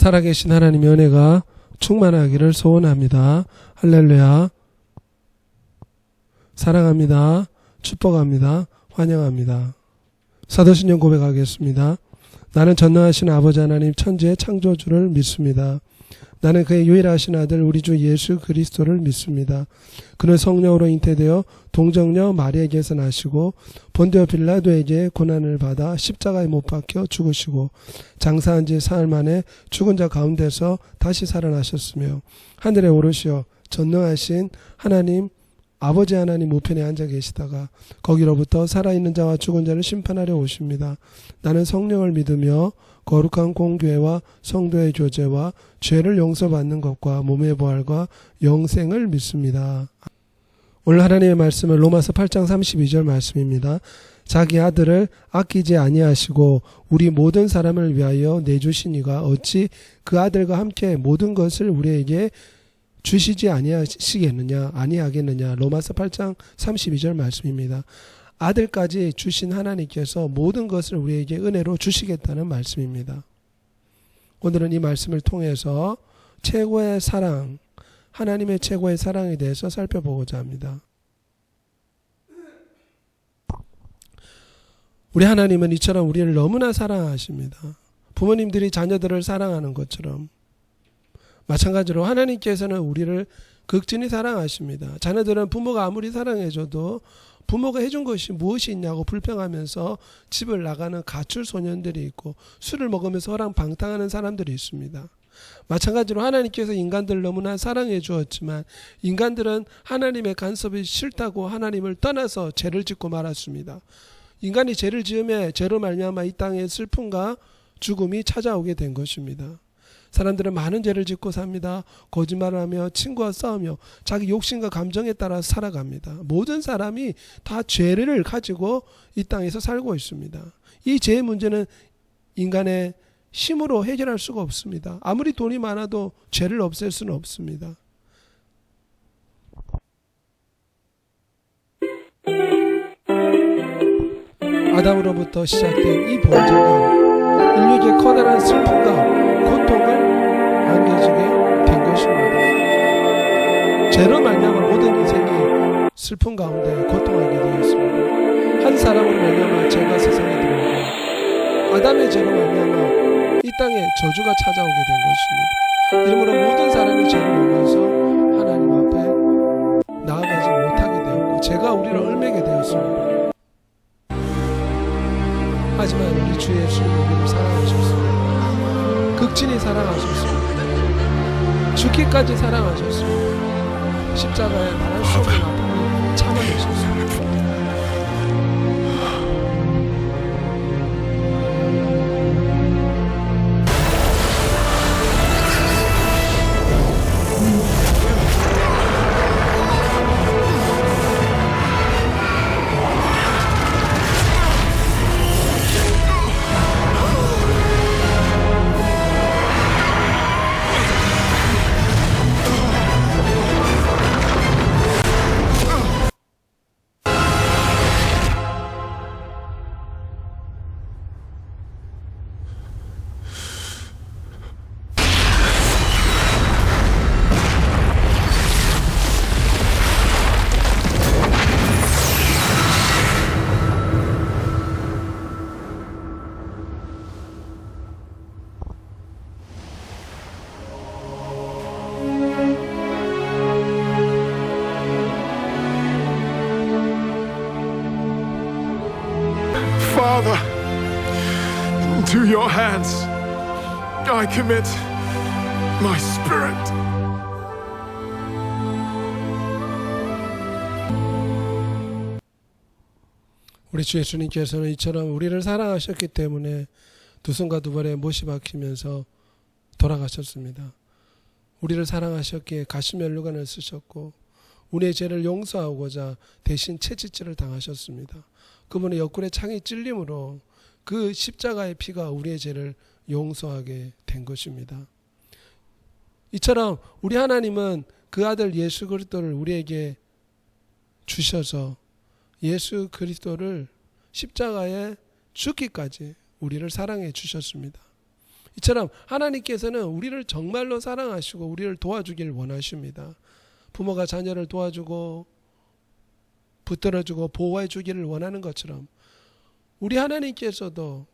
살아계신 하나님의 은혜가 충만하기를 소원합니다. 할렐루야. 사랑합니다. 축복합니다. 환영합니다. 사도신경 고백하겠습니다. 나는 전능하신 아버지 하나님 천지의 창조주를 믿습니다. 나는 그의 유일하신 아들 우리 주 예수 그리스도를 믿습니다. 그는 성령으로 잉태되어 동정녀 마리아에게서 나시고 본디오 빌라도에게 고난을 받아 십자가에 못 박혀 죽으시고 장사한 지 사흘 만에 죽은 자 가운데서 다시 살아나셨으며 하늘에 오르시어 전능하신 하나님 아버지 하나님 우편에 앉아 계시다가 거기로부터 살아있는 자와 죽은 자를 심판하려 오십니다. 나는 성령을 믿으며 거룩한 공교회와 성도의 교제와 죄를 용서받는 것과 몸의 부활과 영생을 믿습니다. 오늘 하나님의 말씀은 로마서 8장 32절 말씀입니다. 자기 아들을 아끼지 아니하시고 우리 모든 사람을 위하여 내주시니가 어찌 그 아들과 함께 모든 것을 우리에게 주시지 아니하겠느냐. 로마서 8장 32절 말씀입니다. 아들까지 주신 하나님께서 모든 것을 우리에게 은혜로 주시겠다는 말씀입니다. 오늘은 이 말씀을 통해서 최고의 사랑, 하나님의 최고의 사랑에 대해서 살펴보고자 합니다. 우리 하나님은 이처럼 우리를 너무나 사랑하십니다. 부모님들이 자녀들을 사랑하는 것처럼 마찬가지로 하나님께서는 우리를 극진히 사랑하십니다. 자녀들은 부모가 아무리 사랑해줘도 부모가 해준 것이 무엇이 있냐고 불평하면서 집을 나가는 가출 소년들이 있고 술을 먹으면서 허랑방탕하는 사람들이 있습니다. 마찬가지로 하나님께서 인간들을 너무나 사랑해 주었지만 인간들은 하나님의 간섭이 싫다고 하나님을 떠나서 죄를 짓고 말았습니다. 인간이 죄를 지으며 죄로 말미암아 이 땅에 슬픔과 죽음이 찾아오게 된 것입니다. 사람들은 많은 죄를 짓고 삽니다. 거짓말을 하며 친구와 싸우며 자기 욕심과 감정에 따라 살아갑니다. 모든 사람이 다 죄를 가지고 이 땅에서 살고 있습니다. 이 죄의 문제는 인간의 힘으로 해결할 수가 없습니다. 아무리 돈이 많아도 죄를 없앨 수는 없습니다. 아담으로부터 시작된 이 범죄가 인류에게 커다란 슬픔과 고통을 안겨주게 된 것입니다. 죄로 말미암아 모든 인생이 슬픔 가운데 고통하게 되었습니다. 한 사람으로 말미암아 죄가 세상에 들어오고 아담의 죄로 말미암아 이 땅에 저주가 찾아오게 된 것입니다. 이러므로 모든 사람이 죄를 범해서 하나님 앞에 나아가지 못하게 되었고 죄가 우리를 얽매게 되었습니다. 하지만 우리 주 예수는 우리를 사랑하셨습니다. 극진히 사랑하셨습니다. 죽기까지 사랑하셨습니다. 십자가에 말할 수 없는 아픔을 참아내셨습니다. Father, into your hands I commit my spirit. 우리 주 예수님께서는 이처럼 우리를 사랑하셨기 때문에 두 손과 두 발에 못이 박히면서 돌아가셨습니다. 우리를 사랑하셨기에 가시면류관을 쓰셨고 우리의 죄를 용서하고자 대신 채찍질을 당하셨습니다. 그분의 옆구리에 창이 찔림으로 그 십자가의 피가 우리의 죄를 용서하게 된 것입니다. 이처럼 우리 하나님은 그 아들 예수 그리스도를 우리에게 주셔서 예수 그리스도를 십자가에 죽기까지 우리를 사랑해 주셨습니다. 이처럼 하나님께서는 우리를 정말로 사랑하시고 우리를 도와주길 원하십니다. 부모가 자녀를 도와주고 붙들어주고 보호해 주기를 원하는 것처럼 우리 하나님께서도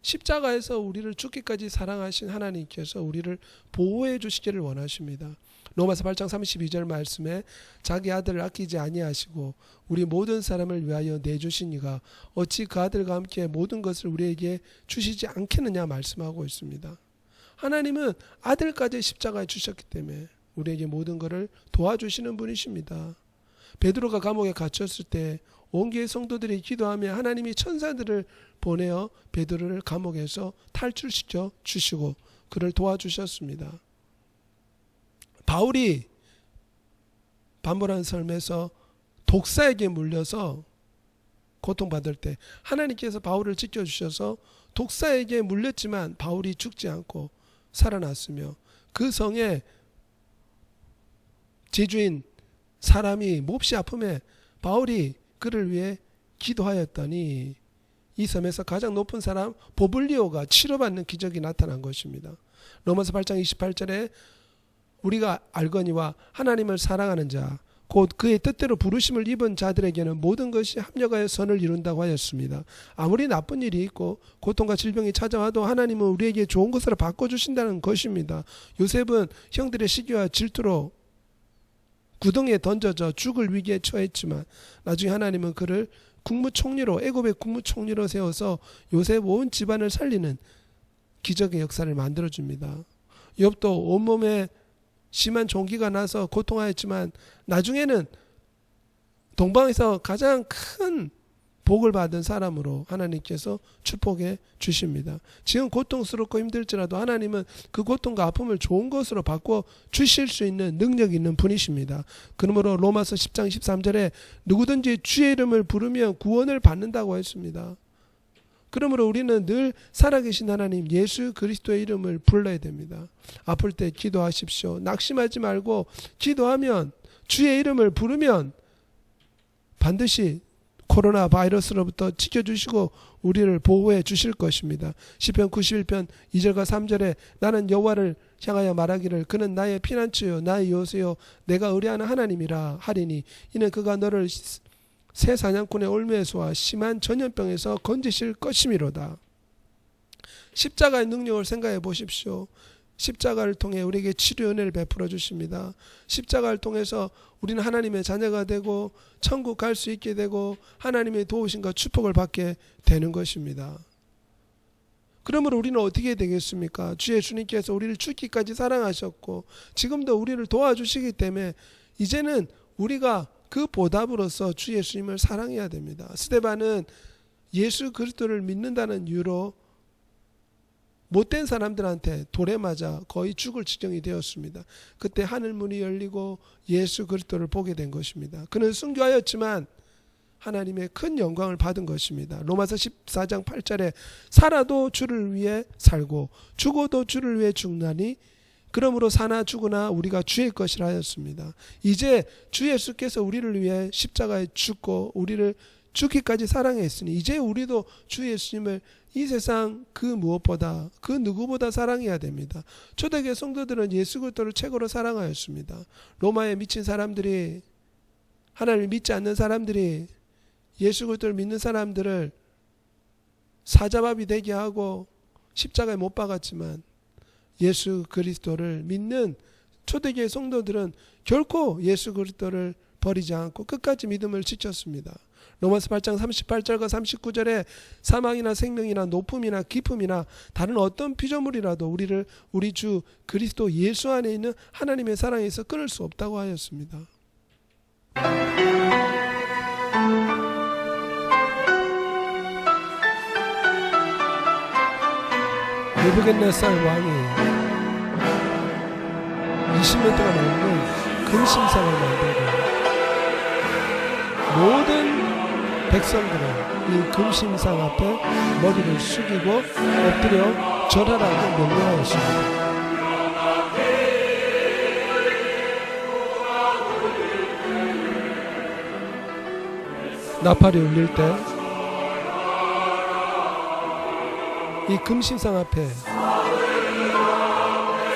십자가에서 우리를 죽기까지 사랑하신 하나님께서 우리를 보호해 주시기를 원하십니다. 로마서 8장 32절 말씀에 자기 아들을 아끼지 아니하시고 우리 모든 사람을 위하여 내주시니가 어찌 그 아들과 함께 모든 것을 우리에게 주시지 않겠느냐 말씀하고 있습니다. 하나님은 아들까지 십자가에 주셨기 때문에 우리에게 모든 것을 도와주시는 분이십니다. 베드로가 감옥에 갇혔을 때 온 교회 성도들이 기도하며 하나님이 천사들을 보내어 베드로를 감옥에서 탈출시켜 주시고 그를 도와주셨습니다. 바울이 반복한 삶에서 독사에게 물려서 고통받을 때 하나님께서 바울을 지켜주셔서 독사에게 물렸지만 바울이 죽지 않고 살아났으며 그 성에 제주인 사람이 몹시 아픔에 바울이 그를 위해 기도하였더니 이 섬에서 가장 높은 사람 보블리오가 치료받는 기적이 나타난 것입니다. 로마서 8장 28절에 우리가 알거니와 하나님을 사랑하는 자 곧 그의 뜻대로 부르심을 입은 자들에게는 모든 것이 합력하여 선을 이룬다고 하였습니다. 아무리 나쁜 일이 있고 고통과 질병이 찾아와도 하나님은 우리에게 좋은 것으로 바꿔주신다는 것입니다. 요셉은 형들의 시기와 질투로 구덩이에 던져져 죽을 위기에 처했지만 나중에 하나님은 그를 국무총리로 애굽의 국무총리로 세워서 요셉 온 집안을 살리는 기적의 역사를 만들어줍니다. 욥도 온몸에 심한 종기가 나서 고통하였지만 나중에는 동방에서 가장 큰 복을 받은 사람으로 하나님께서 축복해 주십니다. 지금 고통스럽고 힘들지라도 하나님은 그 고통과 아픔을 좋은 것으로 바꿔 주실 수 있는 능력이 있는 분이십니다. 그러므로 로마서 10장 13절에 누구든지 주의 이름을 부르면 구원을 받는다고 했습니다. 그러므로 우리는 늘 살아계신 하나님 예수 그리스도의 이름을 불러야 됩니다. 아플 때 기도하십시오. 낙심하지 말고 기도하면 주의 이름을 부르면 반드시 코로나 바이러스로부터 지켜주시고 우리를 보호해 주실 것입니다. 시편 91편 2절과 3절에 나는 여호와를 향하여 말하기를 그는 나의 피난처요 나의 요새요 내가 의뢰하는 하나님이라 하리니 이는 그가 너를 새 사냥꾼의 올무에서와 심한 전염병에서 건지실 것이미로다. 십자가의 능력을 생각해 보십시오. 십자가를 통해 우리에게 치료 은혜를 베풀어 주십니다. 십자가를 통해서 우리는 하나님의 자녀가 되고 천국 갈 수 있게 되고 하나님의 도우심과 축복을 받게 되는 것입니다. 그러므로 우리는 어떻게 되겠습니까? 주 예수님께서 우리를 죽기까지 사랑하셨고 지금도 우리를 도와주시기 때문에 이제는 우리가 그 보답으로서 주 예수님을 사랑해야 됩니다. 스데반은 예수 그리스도를 믿는다는 이유로 못된 사람들한테 돌에 맞아 거의 죽을 지경이 되었습니다. 그때 하늘문이 열리고 예수 그리스도를 보게 된 것입니다. 그는 순교하였지만 하나님의 큰 영광을 받은 것입니다. 로마서 14장 8절에 살아도 주를 위해 살고 죽어도 주를 위해 죽나니 그러므로 사나 죽으나 우리가 주의 것이라 하였습니다. 이제 주 예수께서 우리를 위해 십자가에 죽고 우리를 죽기까지 사랑했으니 이제 우리도 주 예수님을 이 세상 그 무엇보다 그 누구보다 사랑해야 됩니다. 초대교회 성도들은 예수 그리스도를 최고로 사랑하였습니다. 로마에 미친 사람들이 하나님을 믿지 않는 사람들이 예수 그리스도를 믿는 사람들을 사자밥이 되게 하고 십자가에 못 박았지만 예수 그리스도를 믿는 초대교회 성도들은 결코 예수 그리스도를 버리지 않고 끝까지 믿음을 지켰습니다. 로마서 8장 38절과 39절에 사망이나 생명이나 높음이나 깊음이나 다른 어떤 피조물이라도 우리를 우리 주 그리스도 예수 안에 있는 하나님의 사랑에서 끊을 수 없다고 하였습니다. 느부갓네살 왕이 20년 동안 없는 금심상을 만들고 모든 백성들은 이 금심상 앞에 머리를 숙이고 엎드려 절하라고 명령하였습니다. 나팔이 울릴 때 이 금심상 앞에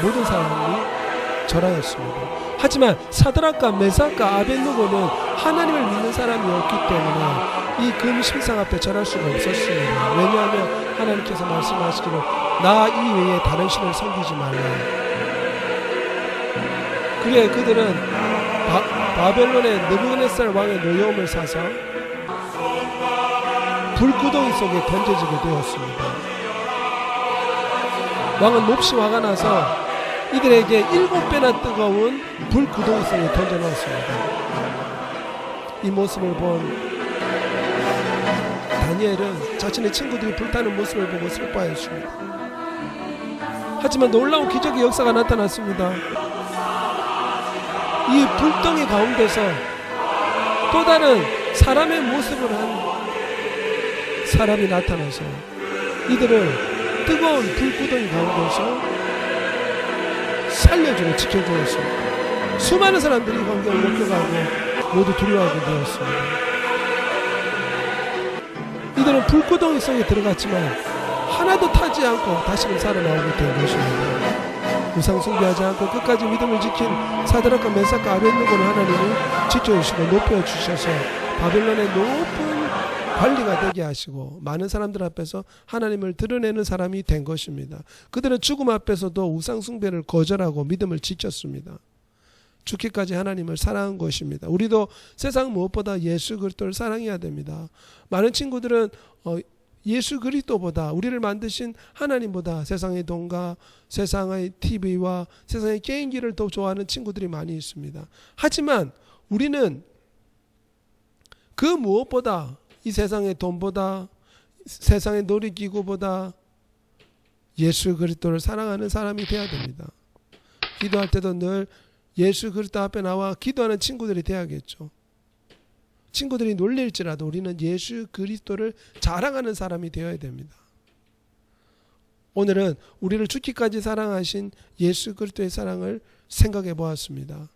모든 사람이 절하였습니다. 하지만 사드락과 메삭과 아벳느고는 하나님을 믿는 사람이었기 때문에 이 금 신상 앞에 절할 수가 없었습니다. 왜냐하면 하나님께서 말씀하시기로 나 이외에 다른 신을 섬기지 말라. 그래 그들은 바벨론의 느부갓네살 왕의 노여움을 사서 불구덩이 속에 던져지게 되었습니다. 왕은 몹시 화가 나서 이들에게 7배나 뜨거운 불구덩이 속에 던져 넣었습니다. 이 모습을 본 다니엘은 자신의 친구들이 불타는 모습을 보고 슬퍼하였습니다. 하지만 놀라운 기적의 역사가 나타났습니다. 이 불덩이 가운데서 또 다른 사람의 모습을 한 사람이 나타나서 이들을 뜨거운 불구덩이 가운데서 살려주고 지켜주었습니다. 수많은 사람들이 이 광경을 목격하고 모두 두려워하게 되었습니다. 이들은 불구덩이 속에 들어갔지만 하나도 타지 않고 다시는 살아나오게 된 것입니다. 우상 숭배하지 않고 끝까지 믿음을 지킨 사드락과 메삭과 아벳느고는 하나님이 지켜주시고 높여주셔서 바벨론의 높은 관리가 되게 하시고 많은 사람들 앞에서 하나님을 드러내는 사람이 된 것입니다. 그들은 죽음 앞에서도 우상 숭배를 거절하고 믿음을 지켰습니다. 죽기까지 하나님을 사랑한 것입니다. 우리도 세상 무엇보다 예수 그리스도를 사랑해야 됩니다. 많은 친구들은 예수 그리스도보다 우리를 만드신 하나님보다 세상의 돈과 세상의 TV와 세상의 게임기를 더 좋아하는 친구들이 많이 있습니다. 하지만 우리는 그 무엇보다 이 세상의 돈보다 세상의 놀이기구보다 예수 그리스도를 사랑하는 사람이 되어야 됩니다. 기도할 때도 늘 예수 그리스도 앞에 나와 기도하는 친구들이 돼야겠죠. 친구들이 놀릴지라도 우리는 예수 그리스도를 자랑하는 사람이 되어야 됩니다. 오늘은 우리를 죽기까지 사랑하신 예수 그리스도의 사랑을 생각해 보았습니다.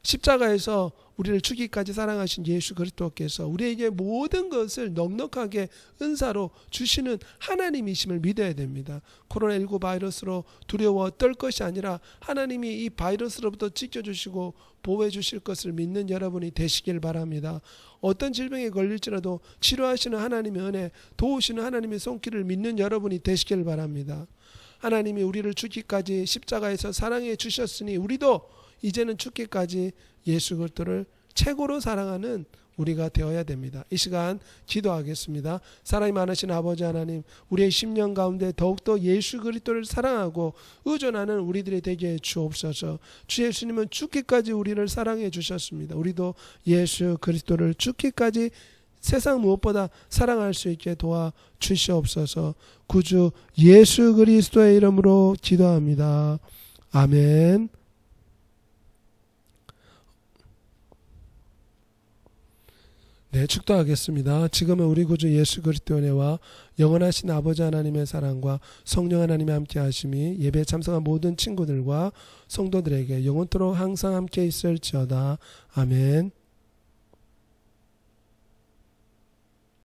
십자가에서 우리를 죽기까지 사랑하신 예수 그리스도께서 우리에게 모든 것을 넉넉하게 은사로 주시는 하나님이심을 믿어야 됩니다. 코로나19 바이러스로 두려워 떨 것이 아니라 하나님이 이 바이러스로부터 지켜주시고 보호해 주실 것을 믿는 여러분이 되시길 바랍니다. 어떤 질병에 걸릴지라도 치료하시는 하나님의 은혜, 도우시는 하나님의 손길을 믿는 여러분이 되시길 바랍니다. 하나님이 우리를 죽기까지 십자가에서 사랑해 주셨으니 우리도 이제는 죽기까지 예수 그리스도를 최고로 사랑하는 우리가 되어야 됩니다. 이 시간 기도하겠습니다. 사랑이 많으신 아버지 하나님, 우리의 심령 가운데 더욱더 예수 그리스도를 사랑하고 의존하는 우리들이 되게 주옵소서. 주 예수님은 죽기까지 우리를 사랑해 주셨습니다. 우리도 예수 그리스도를 죽기까지 세상 무엇보다 사랑할 수 있게 도와 주시옵소서. 구주 예수 그리스도의 이름으로 기도합니다. 아멘. 네, 축도하겠습니다. 지금은 우리 구주 예수 그리스도의 은혜와 영원하신 아버지 하나님의 사랑과 성령 하나님의 함께 하심이 예배에 참석한 모든 친구들과 성도들에게 영원토록 항상 함께 있을지어다. 아멘.